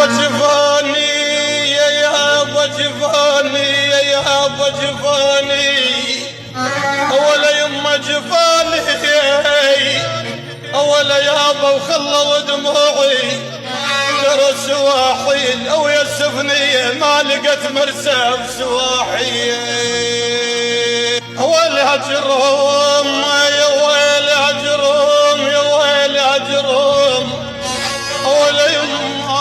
جفاني يا ابو جفاني يا ابو جفاني اول يما جفاني اول يابا وخلوا دموعي ترى سواحيل او يسفني ما لقت مرسى بسواحي اول هجرهم يا ويل هجرهم يا ويل هجرهم اول يما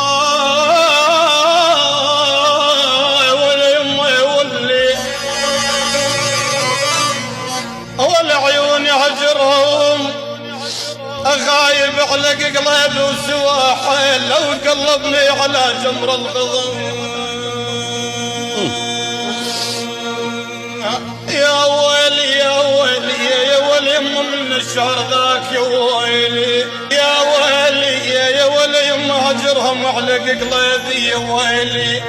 غايب على قلبي وسواحل لو قلبني على جمر الغضب يا ويلي يا ويلي يا ويلي يما من الشهر ذاك يا ويلي يا ويلي يا ويلي يما هجرهم على قلبي يا ويلي